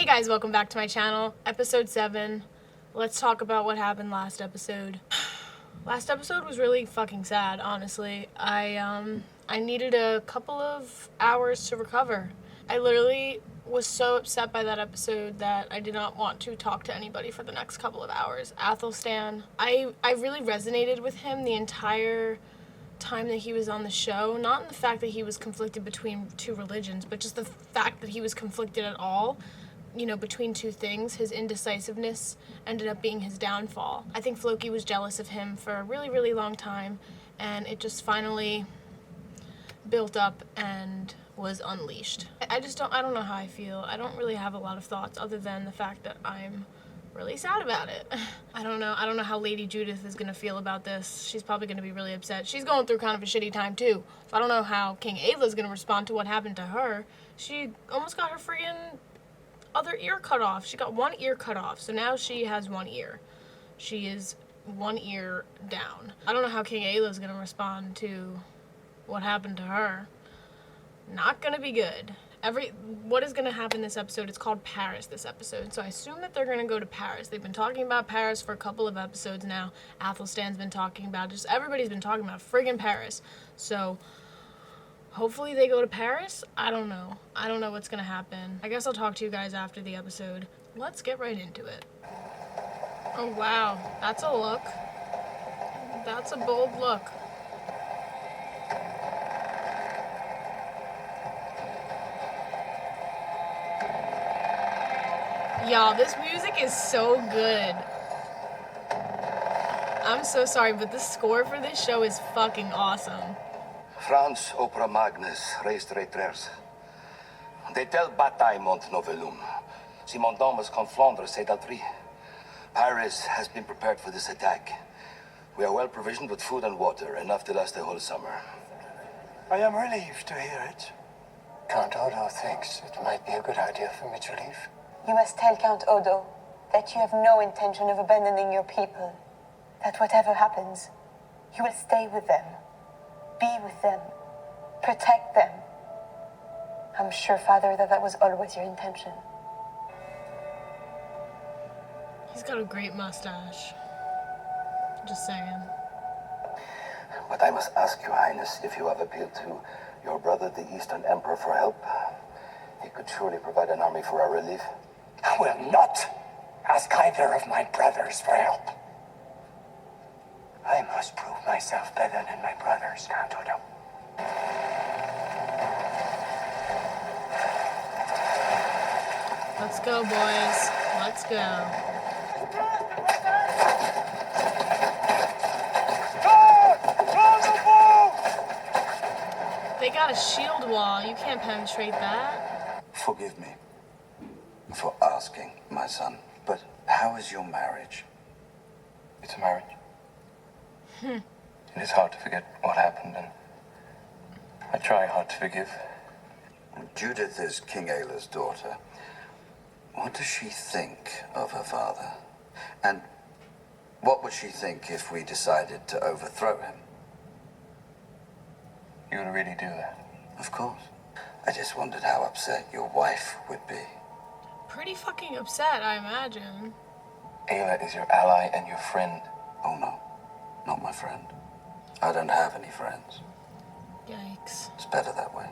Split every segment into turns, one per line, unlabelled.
Hey guys, welcome back to my channel. Episode 7. Let's talk about what happened last episode. Last episode was really fucking sad, honestly. I needed a couple of hours to recover. I literally was so upset by that episode that I did not want to talk to anybody for the next couple of hours. Athelstan, I really resonated with him the entire time that he was on the show, not in the fact that he was conflicted between two religions, but just the fact that he was conflicted at all, you know, between two things. His indecisiveness ended up being his downfall. I think Floki was jealous of him for a really, really long time, and it just finally built up and was unleashed. I don't know how I feel. I don't really have a lot of thoughts other than the fact that I'm really sad about it. I don't know how Lady Judith is gonna feel about this. She's probably gonna be really upset. She's going through kind of a shitty time too. So I don't know how King Ayla's gonna respond to what happened to her. She almost got her friggin' other ear cut off. She got one ear cut off, so now she has one ear. She is one ear down. I don't know how King Ayla's gonna respond to what happened to her. Not gonna be good. What is gonna happen this episode? It's called Paris this episode, so I assume that they're gonna go to Paris. They've been talking about Paris for a couple of episodes now. Athelstan's been talking about, just everybody's been talking about friggin' Paris. So hopefully they go to Paris. I don't know what's gonna happen. I guess I'll talk to you guys after the episode. Let's get right into it. Oh wow, that's a look. That's a bold look. Y'all, this music is so good. I'm so sorry, but the score for this show is fucking awesome.
France opera magnus res retrers. De tel bataille mont novelum. Si mon domus confondre c'est d'altri. Paris has been prepared for this attack. We are well provisioned with food and water, enough to last the whole summer.
I am relieved to hear it.
Count Odo thinks it might be a good idea for me to leave.
You must tell Count Odo that you have no intention of abandoning your people. That whatever happens, you will stay with them, be with them, protect them. I'm sure, Father, that was always your intention.
He's got a great mustache. Just saying.
But I must ask your Highness if you have appealed to your brother, the Eastern Emperor, for help. He could surely provide an army for our relief.
I will not ask either of my brothers for help. I must prove myself better than my brothers, Count Odo.
Let's go, boys. Let's go. They got a shield wall. You can't penetrate that.
Forgive me for asking, my son, but how is your marriage?
It's a marriage. It is hard to forget what happened, and I try hard to forgive.
Judith is King Ayla's daughter. What does she think of her father? And what would she think if we decided to overthrow him?
You would really do that?
Of course. I just wondered how upset your wife would be.
Pretty fucking upset, I imagine.
Ayla is your ally and your friend.
Oh no, not my friend. I don't have any friends.
Yikes.
It's better that way.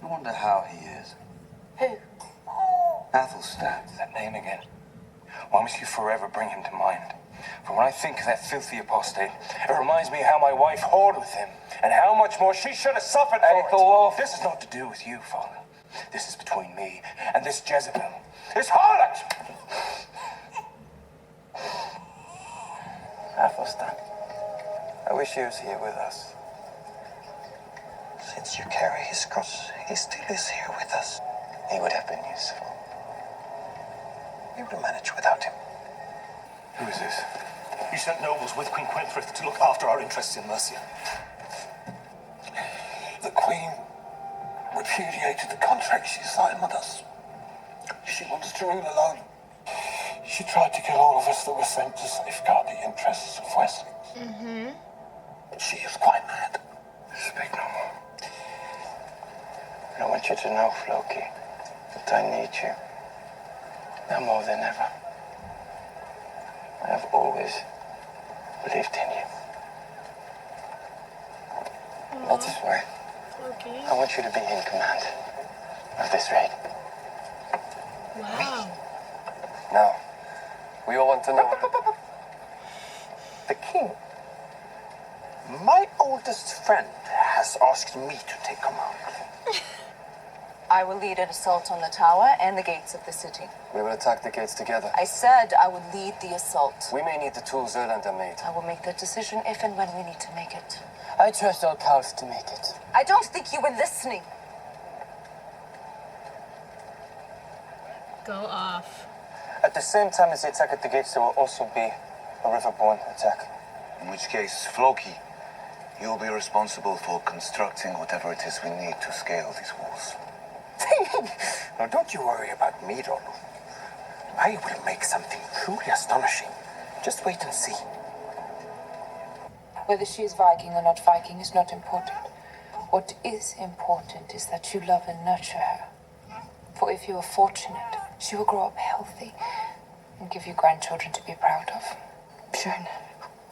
I wonder how he is.
Who?
Athelstan.
That name again. Why must you forever bring him to mind? For when I think of that filthy apostate, it reminds me how my wife whored with him, and how much more she should have suffered for it. This is not to do with you, Father. This is between me and this Jezebel. This harlot!
Athelstan, I wish he was here with us. Since you carry his cross, he still is here with us.
He would have been useful.
We will manage without him.
Who is this?
He sent nobles with Queen Kwenthrith to look after our interests in Mercia.
The Queen repudiated the contract she signed with us. She wants to rule alone. She tried to kill all of us that were sent to safeguard the interests of Wessex. She is quite mad.
Speak no more. I want you to know, Floki, that I need you. Now more than ever, I have always believed in you. That is why
Okay.
I want you to be in command of this raid.
Wow.
Now, we all want to know.
The king, my oldest friend, has asked me to take command.
I will lead an assault on the tower and the gates of the city.
We will attack the gates together.
I said I would lead the assault.
We may need the tools Erlander made.
I will make that decision if and when we need to make it.
I trust old Karls to make it.
I don't think you were listening.
Go off.
At the same time as the attack at the gates, there will also be a riverborne attack.
In which case, Floki, you'll be responsible for constructing whatever it is we need to scale these walls.
Now, don't you worry about me, Rollo. I will make something truly astonishing. Just wait and see.
Whether she is Viking or not Viking is not important. What is important is that you love and nurture her. For if you are fortunate, she will grow up healthy and give you grandchildren to be proud of.
Björn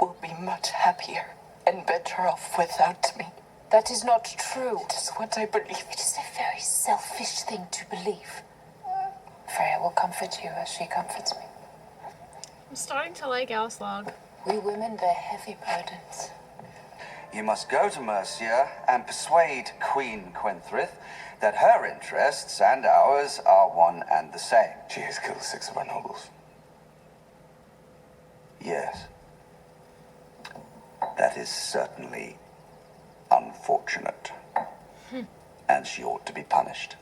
will be much happier and better off without me.
That is not true.
It is what I believe.
It is a very selfish thing to believe. Freya will comfort you as she comforts me.
I'm starting to like Auslog.
We women bear heavy burdens.
You must go to Mercia and persuade Queen Kwenthrith that her interests and ours are one and the same.
She has killed 6 of our nobles.
Yes. That is certainly unfortunate. And she ought to be punished.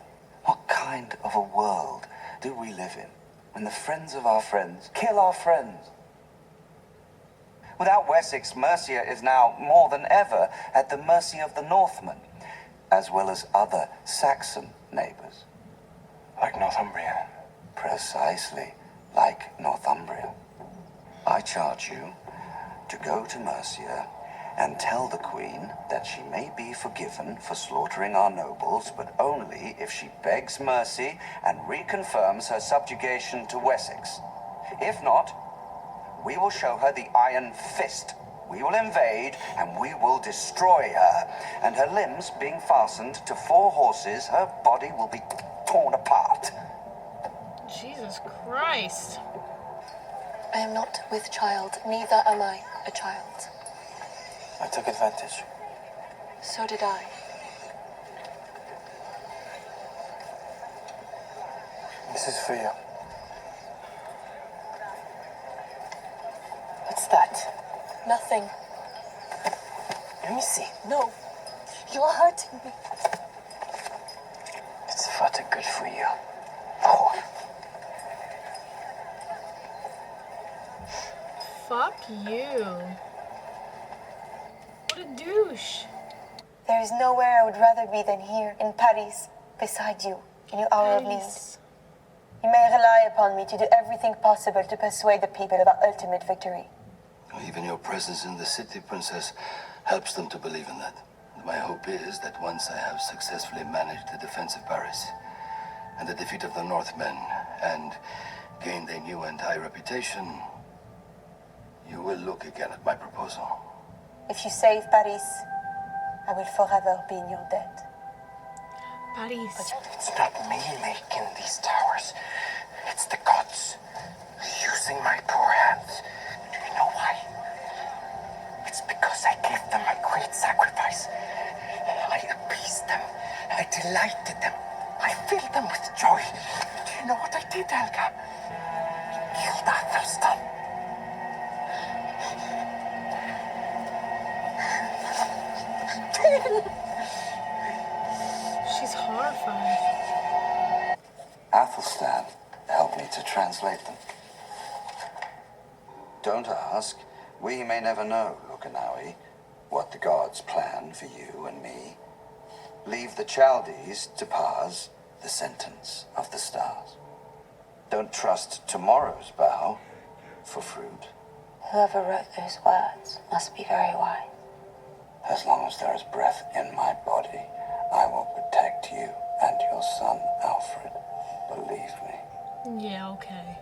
What kind of a world do we live in when the friends of our friends kill our friends? Without Wessex, Mercia is now more than ever at the mercy of the Northmen, as well as other Saxon neighbors.
Like Northumbria.
Precisely like Northumbria. I charge you to go to Mercia and tell the Queen that she may be forgiven for slaughtering our nobles, but only if she begs mercy and reconfirms her subjugation to Wessex. If not, we will show her the iron fist. We will invade and we will destroy her. And her limbs being fastened to 4 horses, her body will be torn apart.
Jesus Christ.
I am not with child, neither am I a child.
I took advantage.
So did I.
This is for you.
What's that? Nothing.
Let me see.
No. You're hurting me.
It's fata good for you. Oh.
Fuck you. What a douche.
There is nowhere I would rather be than here, in Paris, beside you, in your hour of need.
Nice.
You may rely upon me to do everything possible to persuade the people of our ultimate victory.
Even your presence in the city, Princess, helps them to believe in that. My hope is that once I have successfully managed the defense of Paris and the defeat of the Northmen and gained a new and high reputation, you will look again at my proposal.
If you save Paris, I will forever be in your debt.
Paris.
It's not me making these towers. It's the gods using my poor hands. Do you know why? It's because I gave them a great sacrifice. I appeased them. I delighted them. I filled them with joy. Do you know what I did, Helga? I killed Athelstan.
She's horrified.
Athelstan helped me to translate them. Don't ask. We may never know, Lukanawi, what the gods plan for you and me. Leave the Chaldees to parse the sentence of the stars. Don't trust tomorrow's bough for fruit.
Whoever wrote those words must be very wise.
As long as there is breath in my body, I will protect you and your son, Alfred. Believe me.
Yeah, okay.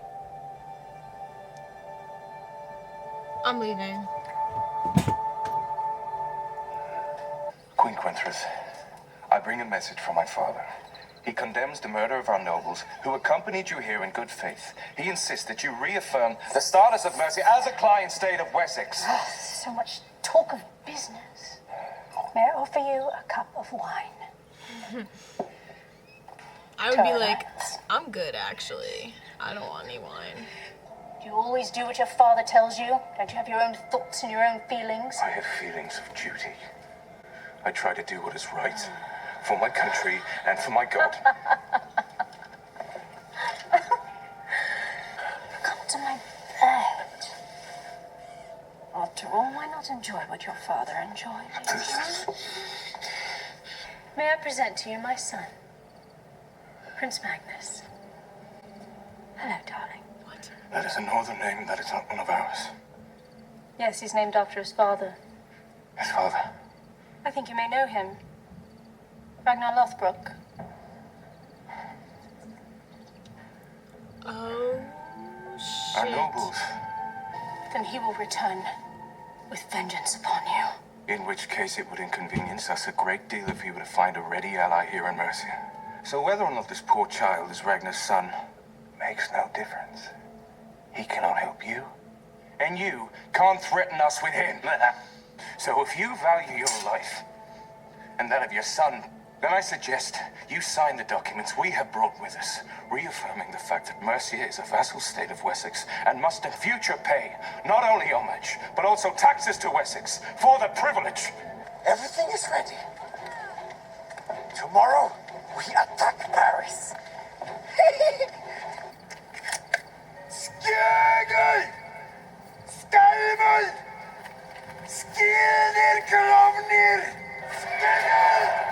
I'm leaving.
Queen Kwenthrith, I bring a message from my father. He condemns the murder of our nobles who accompanied you here in good faith. He insists that you reaffirm the status of Mercia as a client state of Wessex.
So much talk of business. May I offer you a cup of wine?
I would be like, I'm good actually. I don't want any wine.
Do you always do what your father tells you? Don't you have your own thoughts and your own feelings?
I have feelings of duty. I try to do what is right for my country and for my God.
Come to my bed. After all, why not enjoy what your father enjoyed? May I present to you my son, Prince Magnus. Hello, darling.
What?
That is a northern name, that is not one of ours.
Yes, he's named after his father.
His father.
I think you may know him. Ragnar Lothbrok.
Oh,
Our
shit.
nobles.
Then he will return with vengeance upon you.
In which case it would inconvenience us a great deal if he were to find a ready ally here in Mercia. So whether or not this poor child is Ragnar's son makes no difference. He cannot help you, and you can't threaten us with him. So if you value your life and that of your son, then I suggest you sign the documents we have brought with us, reaffirming the fact that Mercia is a vassal state of Wessex and must in future pay not only homage, but also taxes to Wessex for the privilege.
Everything is ready. Tomorrow, we attack Paris. Skjegel! Skalvel! Skjeder klovner! Skjegel!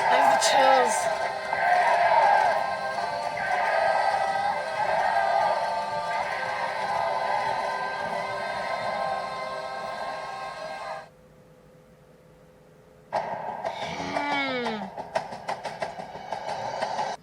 I have the chills.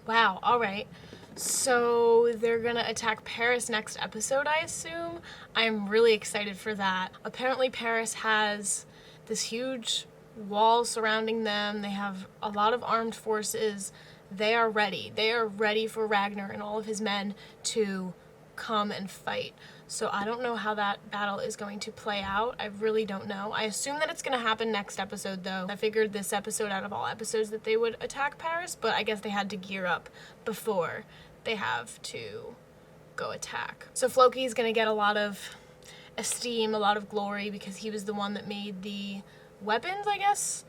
Wow, alright. So they're gonna attack Paris next episode, I assume. I'm really excited for that. Apparently Paris has this huge wall surrounding them. They have a lot of armed forces. They are ready. They are ready for Ragnar and all of his men to come and fight. So I don't know how that battle is going to play out. I really don't know. I assume that it's going to happen next episode, though. I figured this episode out of all episodes that they would attack Paris, but I guess they had to gear up before they have to go attack. So Floki's going to get a lot of esteem, a lot of glory, because he was the one that made the weapons, I guess.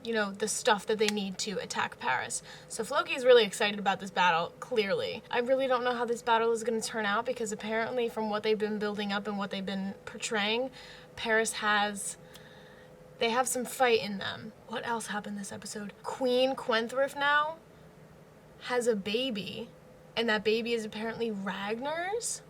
You know, the stuff that they need to attack Paris. So Floki is really excited about this battle, clearly. I really don't know how this battle is going to turn out, because apparently from what they've been building up and what they've been portraying, Paris they have some fight in them. What else happened this episode? Queen Kwenthrith now has a baby, and that baby is apparently Ragnar's?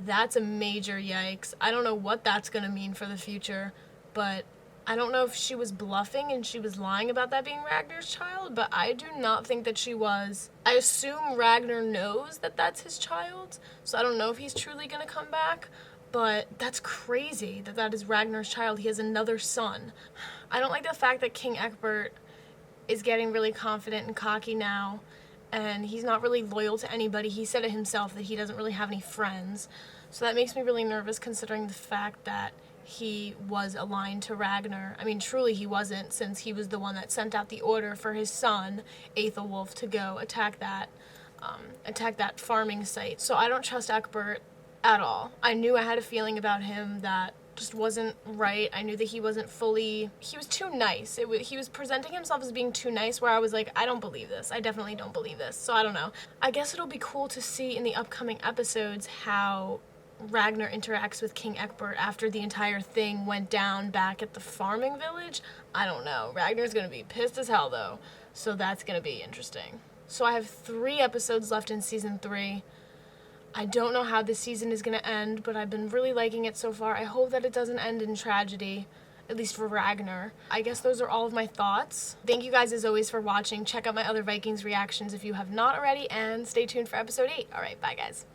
That's a major yikes. I don't know what that's going to mean for the future, but I don't know if she was bluffing and she was lying about that being Ragnar's child, but I do not think that she was. I assume Ragnar knows that that's his child, so I don't know if he's truly going to come back, but that's crazy that that is Ragnar's child. He has another son. I don't like the fact that King Ecbert is getting really confident and cocky now, and he's not really loyal to anybody. He said it himself that he doesn't really have any friends, so that makes me really nervous considering the fact that he was aligned to Ragnar. I mean, truly he wasn't, since he was the one that sent out the order for his son, Aethelwulf, to go attack that farming site. So I don't trust Ecbert at all. I knew I had a feeling about him that just wasn't right. I knew that he wasn't fully, he was too nice. He was presenting himself as being too nice, where I was like, I don't believe this. I definitely don't believe this. So I don't know. I guess it'll be cool to see in the upcoming episodes how Ragnar interacts with King Ecbert after the entire thing went down back at the farming village. I don't know. Ragnar's gonna be pissed as hell though, so that's gonna be interesting. So I have 3 episodes left in season 3. I don't know how this season is gonna end, but I've been really liking it so far. I hope that it doesn't end in tragedy, at least for Ragnar. I guess those are all of my thoughts. Thank you guys as always for watching. Check out my other Vikings reactions if you have not already, and stay tuned for episode 8. All right, bye guys.